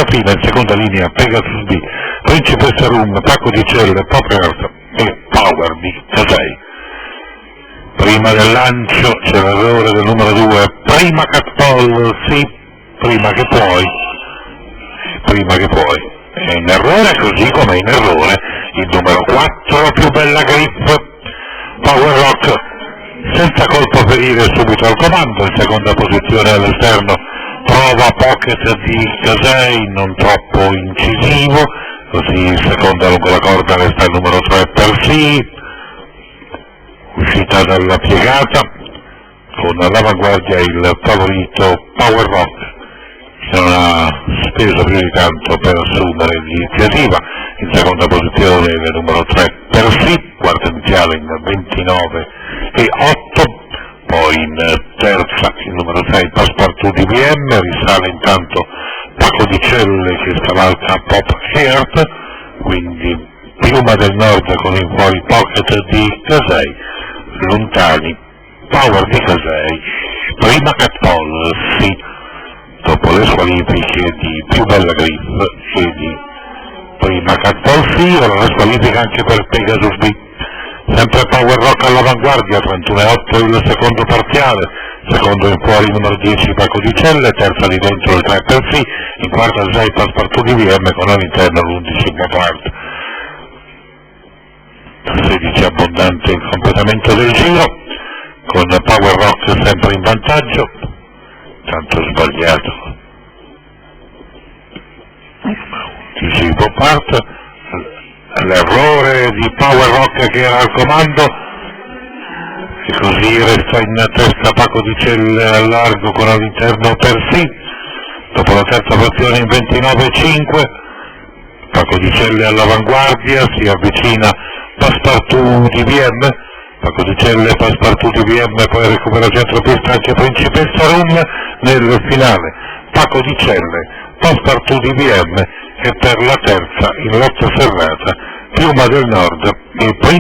Serafina in seconda linea, Pegasus B, Principessa Rum, Pacco di Celle, Pop Earth e Power di Casei. Prima del lancio c'è l'errore del numero 2, prima Catpol, sì, prima che puoi, è in errore così come è in errore il numero 4, più bella grip, Power Rock, senza colpo ferire subito al comando, in seconda posizione all'esterno, prova Pocket di Casei, non troppo incisivo, così seconda lungo la corda resta il numero 3 per sì, uscita dalla piegata, con all'avanguardia il favorito Power Rock, che non ha speso più di tanto per assumere l'iniziativa, in seconda posizione il numero 3 per sì, quarta iniziale in 29 e 8, poi in terza il numero 6 Passepartout di VM, risale intanto Paco di Celle che scavalca Pop Earth, quindi Piuma del Nord con in fuori Pocket di Casei, lontani Power di Casei, prima Catpol, sì, dopo le squalifiche di più bella grip e di prima Catpol, sì, ora la squalifica anche per Pegasus B. Sempre Power Rock all'avanguardia, 31,8 il secondo parziale, secondo in fuori il numero 10 Paco di Celle, terza di dentro il 3 per sì, in quarta il 6 Passepartout di VM con all'interno l'11 Pop Art. 16 abbondante il completamento del giro, con Power Rock sempre in vantaggio, tanto sbagliato, 11 Pop Art, l'errore di Power Rock che era al comando e così resta in testa Paco di Celle al largo con all'interno per sì, dopo la terza posizione in 29,5 Paco di Celle all'avanguardia, si avvicina Passepartout di VM, Paco di Celle, Passepartout di VM, poi recupera centropista anche Principessa Rum nel finale, Paco di Celle, Passepartout di VM e per la terza in lotta serrata Piuma del Nord e